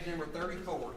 page number 34.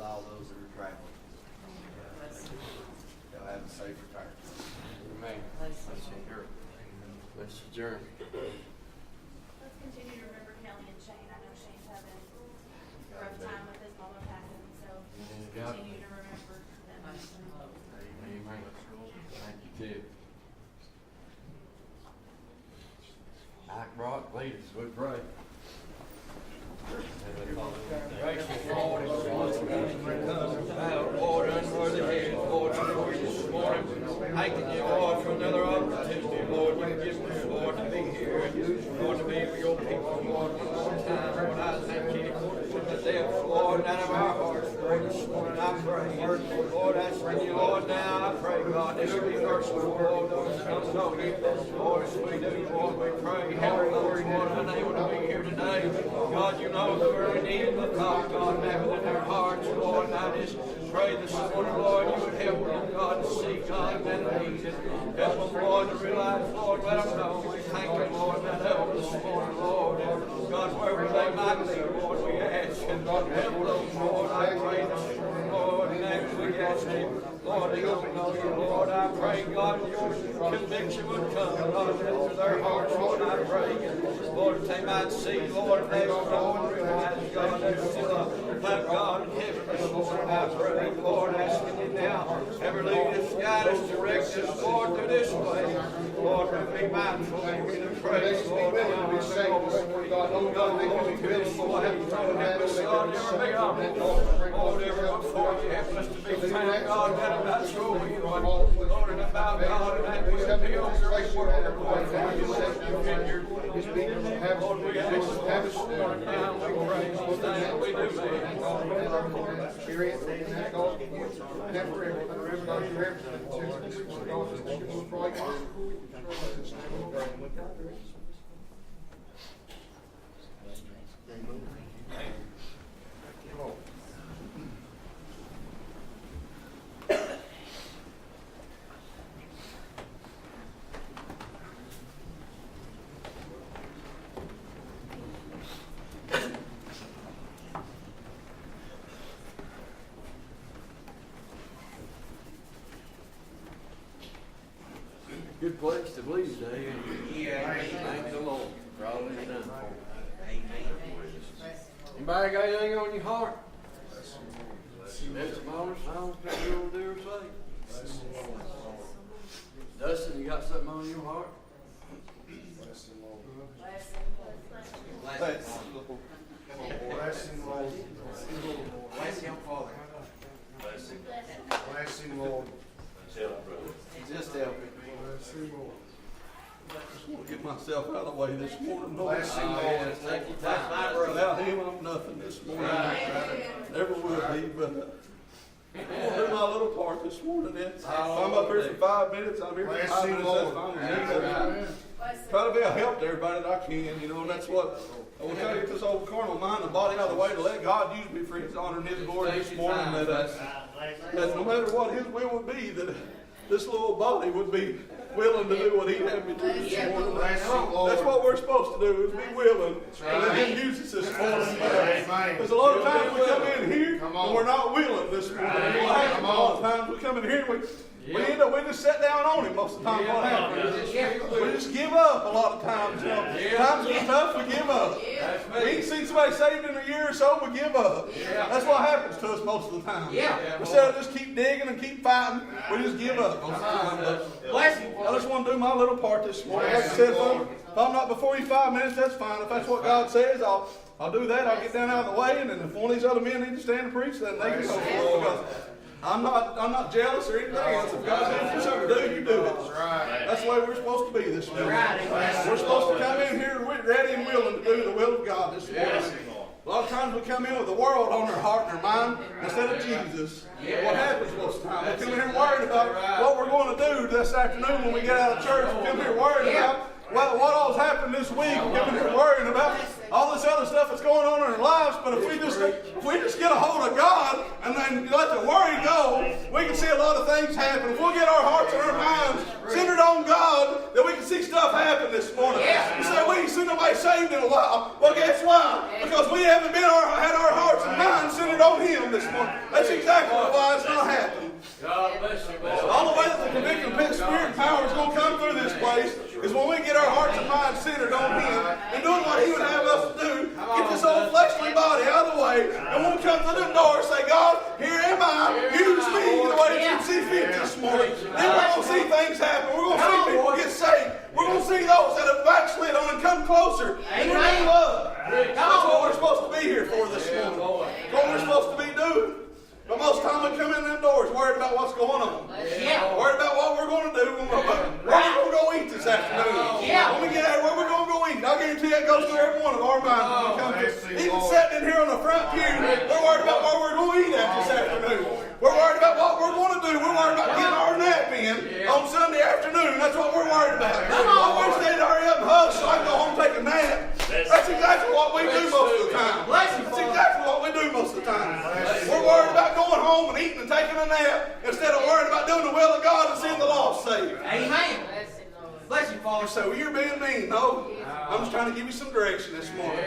all those that are traveling. They'll have a safe return. Amen. Let's adjourn. Let's adjourn. Let's continue to remember Kelly and Shane. I know Shane's having a rough time with his mother passing, so continue to remember them. Amen. Thank you, too. Mike Brock, lead us. We pray. Gracious Lord, Lord, unworthy hands, Lord, before you this morning, thanking you, Lord, for another opportunity, Lord, you've given us, Lord, to be here, Lord, to be with your people, Lord, one more time, Lord, I thank you for the depths, Lord, out of our hearts, Lord, this morning, I pray, Lord, asking you, Lord, now, I pray, God, this will be merciful, Lord, those who don't know you, Lord, as we do, Lord, we pray, help those, Lord, unable to be here today, God, you know the very need of the thought, God, have it in their hearts, Lord, and I just pray this morning, Lord, you would help them, God, to see, God, that need, and help them, Lord, to realize, Lord, let them know, we thank you, Lord, that help this morning, Lord, and God, wherever they might be, Lord, we ask, and God, help those, Lord, I pray this morning, Lord, and as we ask you, Lord, they don't know you, Lord, I pray, God, your conviction would come, God, into their hearts, Lord, I pray, Lord, if they might see, Lord, they don't know and realize, God, there's still a God in heaven this morning, I pray, Lord, asking you now, ever lead us, guide us, direct us, Lord, through this way, Lord, we be mindful, we give praise, Lord, now, we say, God, Lord, to this way, help us, God, ever be humble, Lord, ever before you, help us to be found, God, that about your will, Lord, and about God, and that we will be on your word, Lord, for you set your vineyard, Lord, we ask, Lord, this morning now, we praise you, thank we do, man. Experience that God never Good place to believe today. Thank the Lord for all he's done for us. Anybody got anything on your heart? There's some other songs that you want to do or say. Dustin, you got something on your heart? Bless him, Lord. Bless him, Father. Bless him, Lord. Just help him. Bless him, Lord. I just want to get myself out of the way this morning. Bless him, Lord. Take your time. Without him, I'm nothing this morning. Never will be, but I'm going to do my little part this morning. If I'm up here for 5 minutes, I'm here for Bless 5 him, minutes. Lord. That's fine. Try to be a help to everybody that I can, you know, and that's what I will try to get this old carnal mind and body out of the way to let God use me for his honor and his glory this morning. That no matter what his will would be, that this little body would be willing to do what he had me to do this morning. That's what we're supposed to do, is be willing and let him use us this morning. Because a lot of times we come in here and we're not willing this morning. A lot of times we come in here and we end up, we just sit down on him most of the time. What happens? We just give up a lot of times. You know, times get tough, we give up. We ain't seen somebody saved in a year or so, we give up. That's what happens to us most of the time. Instead of just keep digging and keep fighting, we just give up most of the time. But I just want to do my little part this morning. Like I said, if I'm not before you 5 minutes, that's fine. If that's what God says, I'll do that. I'll get down out of the way, and then if one of these other men need to stand and preach, then they can go for it. Because I'm not jealous or anything else. If God's given you something to do, you do it. That's the way we're supposed to be this morning. We're supposed to come in here ready and willing to do the will of God this morning. A lot of times we come in with the world on our heart and our mind instead of Jesus. What happens most of the time? We come in here worried about what we're going to do this afternoon when we get out of church. We come here worried about what all's happened this week. We come in here worrying about all this other stuff that's going on in our lives. But if we just get a hold of God and then let the worry go, we can see a lot of things happen. If we'll get our hearts and our minds centered on God, then we can see stuff happen this morning. You say, we ain't seen no nobody saved in a while. Well, guess why? Because we haven't had our hearts and minds centered on Him this morning. That's exactly why it's not happening. God bless you, boy. The only way that the convicting of spirit and power is going to come through this place is when we get our hearts and minds centered on Him and doing what He would have us to do. Get this old fleshly body out of the way, and when we come through the door and say, God, here am I, use me the way that you see fit this morning. Then we're going to see things happen. We're going to see people get saved. We're going to see those that have backslid on and come closer in their new love. That's what we're supposed to be here for this morning. That's what we're supposed to be doing. But most of the time we come in them doors worried about what's going on. Worried about what we're going to do. Where we're going to go eat this afternoon. When we get out, where we're going to go eat. I guarantee that goes through every one of our minds when we come to. Even sitting in here on the front pew, we're worried about where we're going to eat at this afternoon. We're worried about what we're going to do. We're worried about getting our nap in on Sunday afternoon. That's what we're worried about. I wish they'd hurry up and hush so I can go home and take a nap. That's exactly what we do most of the time. That's exactly what we do most of the time. We're worried about going home and eating and taking a nap instead of worrying about doing the will of God and seeing the lost saved. Amen. Bless you, Father. So you're being mean. No, I'm just trying to give you some direction this morning.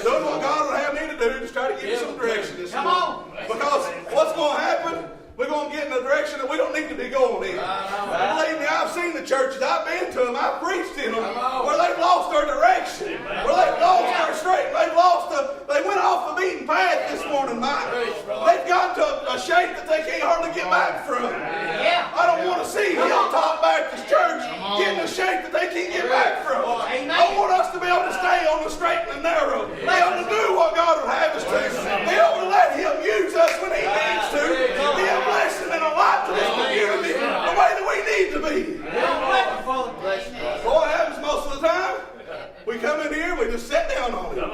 Doing what God would have me to do, just try to give you some direction this morning. Because what's going to happen, we're going to get in a direction that we don't need to be going in. Believe me, I've seen the churches, I've been to them, I've preached in them, where they've lost their direction, where they've lost their straight, they went off the beaten path this morning, Mike. They've gotten to a shape that they can't hardly get back from. I don't want to see Hilltop Baptist Church get in a shape that they can't get back from. I want us to be able to stay on the straight and the narrow, be able to do what God would have us to, be able to let Him use us when He needs to, be a blessing and a light to this community the way that we need to be. So what happens most of the time? We come in here, we just sit down on Him.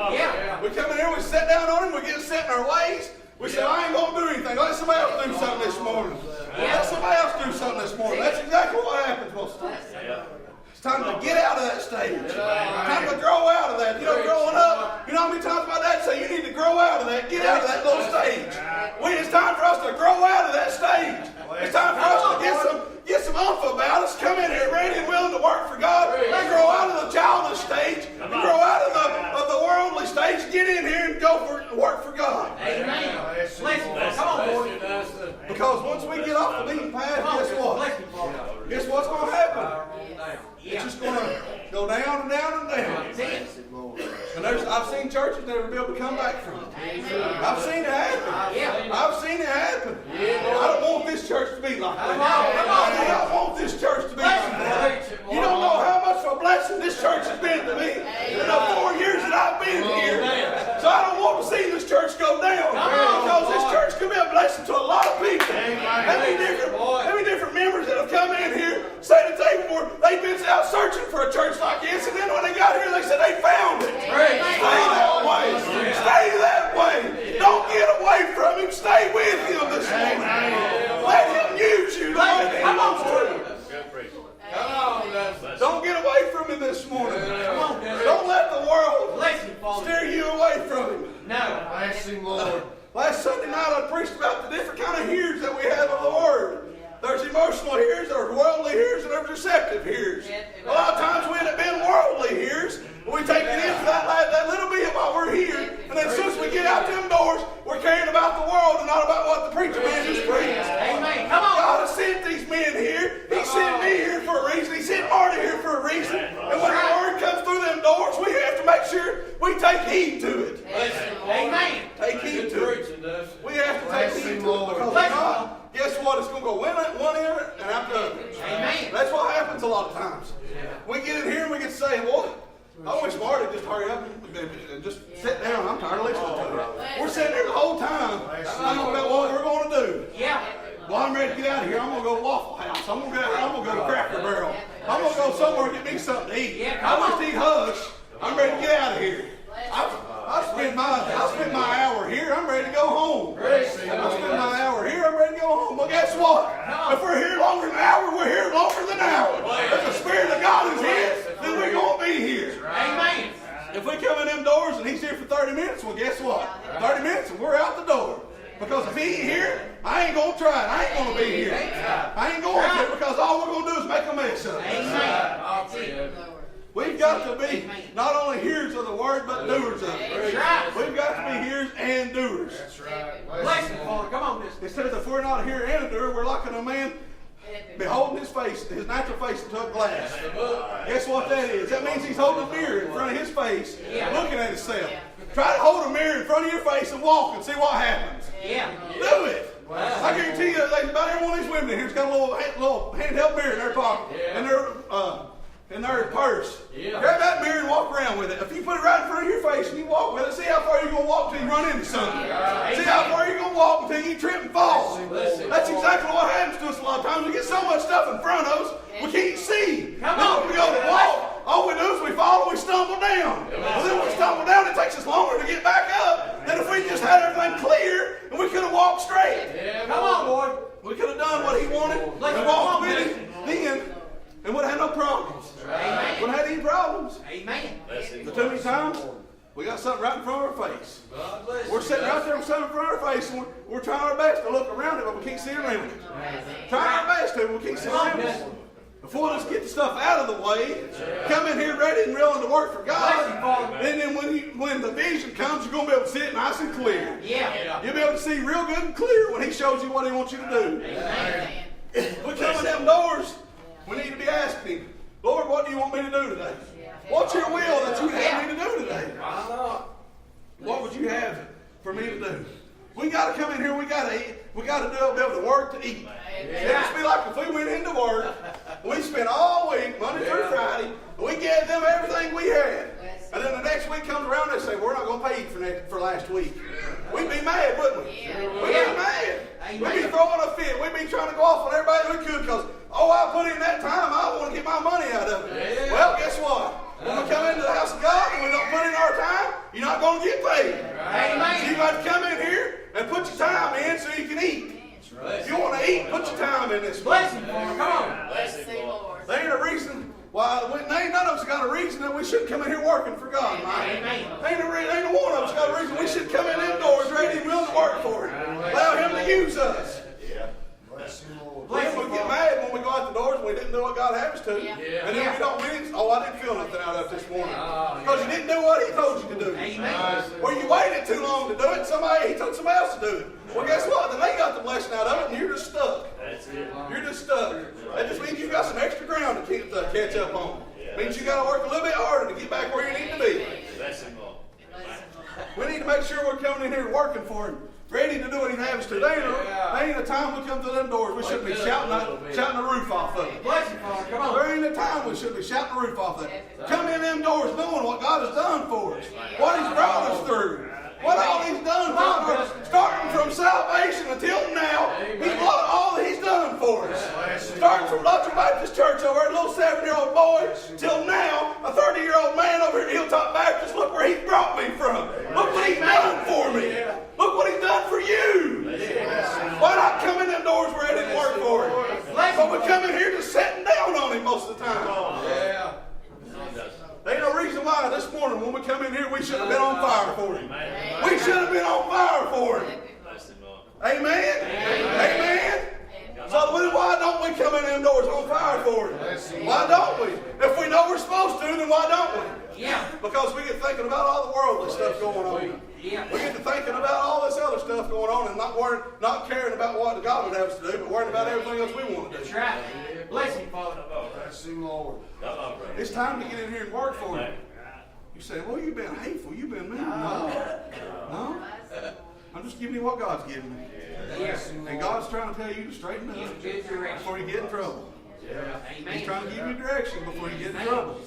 We come in here, we sit down on Him, we get set in our ways. We say, I ain't going to do anything. Let somebody else do something this morning. Let somebody else do something this morning. That's exactly what happens most of the time. It's time to get out of that stage. Time to grow out of that. You know, growing up, you know how many times my dad say, you need to grow out of that. Get out of that little stage. It's time for us to grow out of that stage. It's time for us to get some umph about us. Come in here ready and willing to work for God. Grow out of the childish stage. Grow out of the worldly stage. Get in here and go for work for God. Amen. Come on, Lord. Because once we get off the beaten path, guess what? Guess what's going to happen? It's just going to go down and down and down. And I've seen churches never be able to come back from it. I've seen it happen. I've seen it happen. I don't want this church to be like that. I don't want this church to be like that. You don't know how much of a blessing this church has been to me in the 4 years that I've been here. So I don't want to see this church go down, because this church can be a blessing to a lot of people. How many different members that have come in here, sat at the table before, they've been out searching for a church like this, and then when they got here, they said they found it. Stay that way. Stay that way. Don't get away from Him. Stay with Him this morning. Let Him use you the way that He wants to. Don't get away from Him this morning. Don't let the world steer you away from Him. No. Bless Him, Lord. Last Sunday night I preached about the different kind of hearers that we have of the Word. There's emotional hearers, there's worldly hearers, and there's receptive hearers. A lot of times we end up being worldly hearers. We take it in for that little bit while we're here, and then as soon as we get out them doors, we're caring about the world and not about what the preacher man just preached. Amen. Come on. God has sent these men here. He sent me here for a reason. He sent Marty here for a reason. And when the Word comes through them doors, we have to make sure we take heed to it. Amen. Take heed to it. We have to take heed to it, because God, guess what? It's going to go one ear and out the other. Amen. That's what happens a lot of times. We get in here and we get saying, well, I wish Marty would just hurry up and just sit down. I'm tired of listening to it. We're sitting there the whole time talking about what we're going to do. Yeah. Well, I'm ready to get out of here. I'm going to go to Waffle House. I'm going to go to Cracker Barrel. I'm going to go somewhere and get me something to eat. I wish he'd hush. I'm ready to get out of here. I spend my hour here. I'm ready to go home. I spend my hour here. I'm ready to go home. Well, guess what? If we're here longer than an hour, we're here longer than an hour. If the Spirit of God is here, then we're going to be here. Amen. If we come in them doors and He's here for 30 minutes, well, guess what? 30 minutes and we're out the door. Because if He ain't here, I ain't going to try it. I ain't going to be here. I ain't going to, because all we're going to do is make a mess of it. Amen. We've got to be not only hearers of the word, but doers of it. We've got to be hearers and doers. That's right. Bless him, Father. Come on, this. It says if we're not a hearer and a doer, we're like a man beholding his face, his natural face into a glass. Guess what that is? That means he's holding a mirror in front of his face, looking at himself. Try to hold a mirror in front of your face and walk and see what happens. Do it. I guarantee you, about every one of these women in here's got a little handheld mirror in their pocket, in their purse. Grab that mirror and walk around with it. If you put it right in front of your face and you walk with it, see how far you're going to walk until you run into something. See how far you're going to walk until you trip and fall. That's exactly what happens to us a lot of times. We get so much stuff in front of us, we can't see. Then when we go to walk, all we do is we fall and we stumble down. Well, then when we stumble down, it takes us longer to get back up than if we just had everything clear and we could have walked straight. Come on, Lord. We could have done what he wanted and walked with him then and would have had no problems. Amen. Wouldn't have had any problems. Amen. But too many times, we got something right in front of our face. We're sitting right there with something in front of our face, and we're trying our best to look around it, but we can't see around it. Trying our best to, but we can't see around it. Before let's get the stuff out of the way, come in here ready and willing to work for God, and then when the vision comes, you're going to be able to see it nice and clear. You'll be able to see real good and clear when he shows you what he wants you to do. We come in them doors, we need to be asking him, Lord, what do you want me to do today? What's your will that you have me to do today? What would you have for me to do? We got to come in here, we got to eat. We got to be able to work to eat. It must be like if we went into work, we spent all week, Monday through Friday, and we gave them everything we had. And then the next week comes around and they say, we're not going to pay you for last week. We'd be mad, wouldn't we? We'd be mad. We'd be throwing a fit. We'd be trying to go off on everybody we could because, I put in that time, I want to get my money out of it. Well, guess what? When we come into the house of God and we don't put in our time, you're not going to get paid. So you got to come in here and put your time in so you can eat. If you want to eat, put your time in this place. Bless him, Lord. Come on. Bless the Lord. There ain't a reason why, none of us got a reason that we shouldn't come in here working for God. Ain't a one of us got a reason we should come in them doors ready and willing to work for Him. Allow Him to use us. Bless you, Lord. Then we get mad when we go out the doors and we didn't do what God had us to. And then we don't win. I didn't feel nothing out of it this morning. Because you didn't do what He told you to do. Or you waited too long to do it, He told somebody else to do it. Well, guess what? Then they got the blessing out of it and you're just stuck. You're just stuck. That just means you got some extra ground to catch up on. It means you got to work a little bit harder to get back where you need to be. We need to make sure we're coming in here working for Him, ready to do what He has us to. There ain't a time we come through them doors we shouldn't be shouting the roof off of it. Bless him, Father. Come on. There ain't a time we should be shouting the roof off of it. Come in them doors knowing what God has done for us, what He's brought us through, what all He's done for us, starting from salvation until now. All that He's done for us. Starting from Lutheran Baptist Church over there, a little 7-year-old boy, till now, a 30-year-old man over here at Hilltop Baptist. Look where He's brought me from. Look what He's done for me. Look what He's done for you. Why not come in them doors where it didn't work for Him? But we come in here just sitting down on Him most of the time. There ain't no reason why this morning when we come in here we should have been on fire for Him. We should have been on fire for Him. Amen? Amen? So why don't we come in them doors on fire for Him? Why don't we? If we know we're supposed to, then why don't we? Because we get thinking about all the worldly stuff going on. We get to thinking about all this other stuff going on and not caring about what God would have us to do, but worrying about everything else we want to do. That's right. Bless him, Father. Bless you, Lord. It's time to get in here and work for Him. You say, well, you've been hateful. You've been mean. No. I'm just giving you what God's giving me. And God's trying to tell you to straighten up before you get in trouble. He's trying to give you direction before you get in trouble.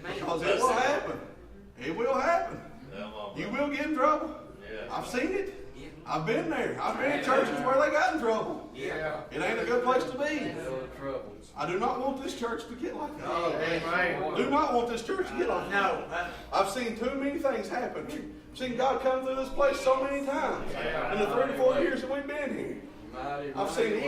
Because it will happen. It will happen. You will get in trouble. I've seen it. I've been there. I've been in churches where they got in trouble. It ain't a good place to be. I do not want this church to get like that. Do not want this church to get like that. I've seen too many things happen. I've seen God come through this place so many times in the 3 to 4 years that we've been here. I've seen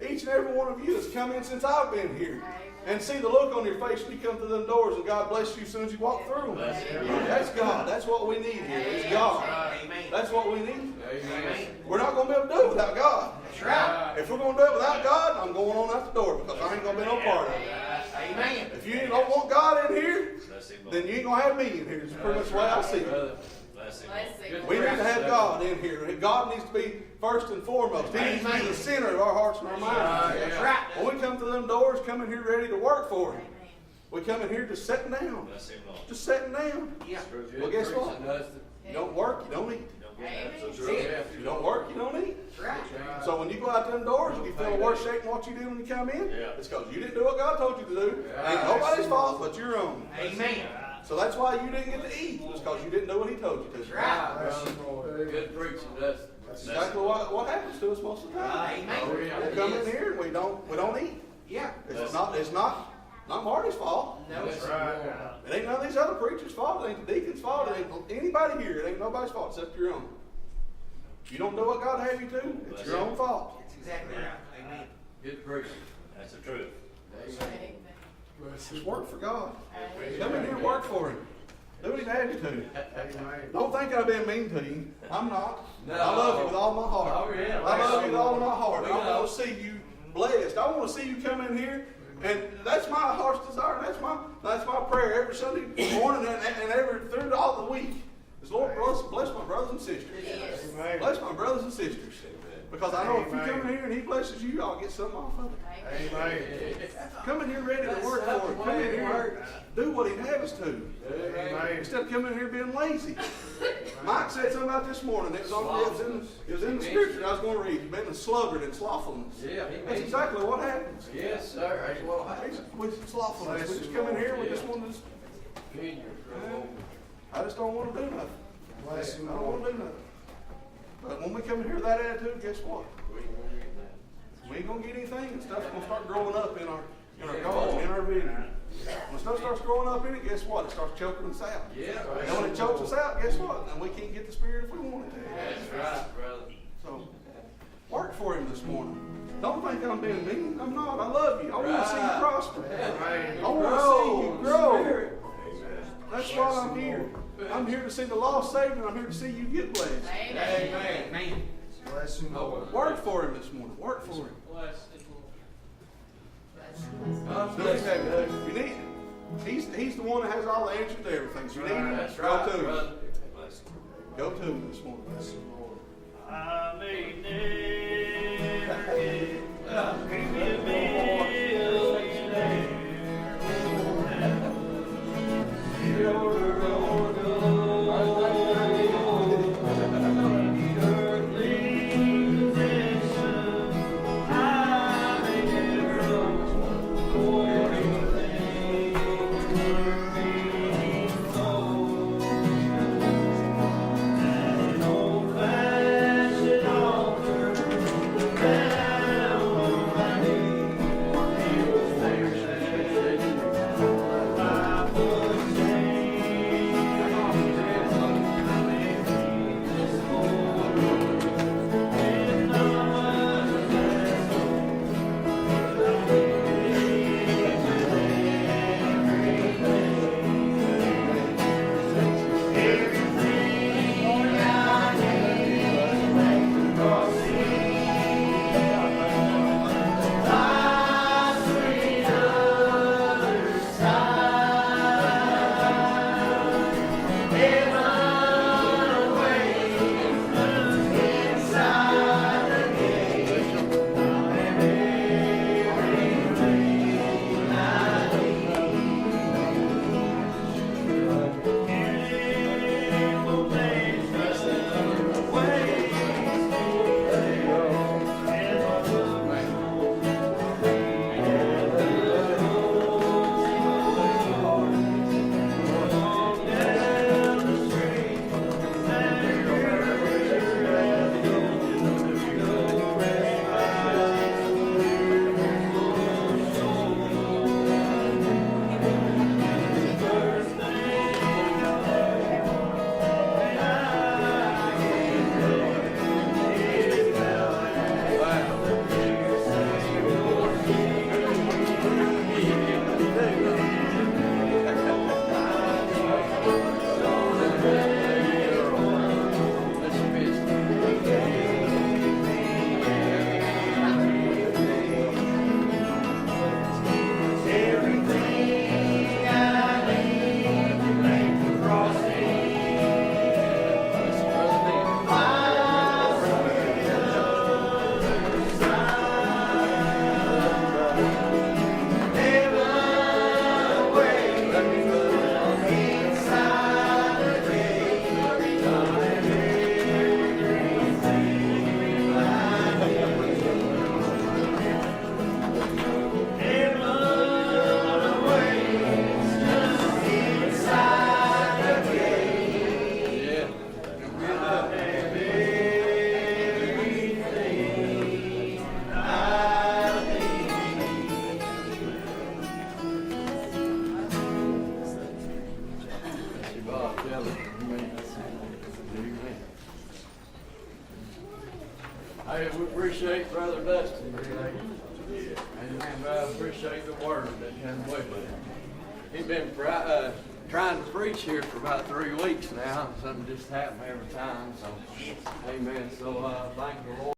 each and every one of you that's come in since I've been here. And see the look on your face when you come through them doors and God bless you as soon as you walk through them. That's God. That's what we need here. It's God. That's what we need. We're not going to be able to do it without God. If we're going to do it without God, I'm going on out the door because I ain't going to be no part of it. If you don't want God in here, then you ain't gonna have me in here. It's pretty much the way I see it. We need to have God in here. God needs to be first and foremost. He needs to be the center of our hearts and our minds. That's right. When we come to them doors, come in here ready to work for Him. We come in here just sitting down. Just sitting down. Yeah. Well, guess what? You don't work, you don't eat. You don't work, you don't eat. So when you go out them doors and you feel worse shape than what you did when you come in, it's because you didn't do what God told you to do. Ain't nobody's fault but your own. Amen. So that's why you didn't get to eat. It's because you didn't do what He told you to. Right. Bless Him, Lord. Good preaching, Dustin. That's exactly what happens to us most of the time. Amen. We come in here and we don't eat. Yeah. It's not Marty's fault. No, That's sir. right. It ain't none of these other preachers' fault. It ain't the deacon's fault. It ain't anybody here. It ain't nobody's fault except your own. If you don't do what God had you to, it's your own fault. That's exactly right. Amen. Good preaching. That's the truth. Just work for God. Come in here and work for Him. Do what He had you to. Don't think I've been mean to you. I'm not. No. I love you with all my heart. Oh, yeah. I love you with all my heart. We I know. want to see you blessed. I want to see you come in here. And that's my heart's desire. That's my prayer every Sunday morning and every through all the week. Is Lord bless my brothers and sisters. Amen. Bless my brothers and sisters. Because I know if you come in here and He blesses you, I'll get something off of it. Amen. Come in here ready to work for Him. Come in here and do what He'd have us to. Amen. Instead of coming in here being lazy. Mike said something about this morning. It was in the scripture I was going to read. You've been a sluggard and slothfulness. Yeah. That's exactly what happens. Yes, sir. That's what happens. We slothfulness. We just come in here. We just want to. I just don't want to do nothing. Bless I Him, don't want Lord. to do nothing. But when we come in here with that attitude, guess what? We ain't gonna get anything, and stuff's gonna start growing up in our garden, in our vineyard. When stuff starts growing up in it, guess what? It starts choking us out. Yeah. And when it chokes us out, guess what? And we can't get the Spirit if we wanted to. That's right, brother. So, work for Him this morning. Don't think I'm being mean. I'm not. I love you. I want to see you prosper. I want to see you grow. That's why I'm here. I'm here to see the lost saved, and I'm here to see you get blessed. Amen. Bless Him, Lord. Work for Him this morning. Work for Him. You need. He's the one that has all the answers to everything. So you need Him. That's Go right, to Him. brother. Go to Him this morning. Bless Him, Lord. I may never get a millionaire. Amen. Hey, we appreciate Brother Dustin today. Amen. I appreciate the word that comes with it. He's been trying to preach here for about 3 weeks now. Something just happened every time. So, amen. So, thank the Lord.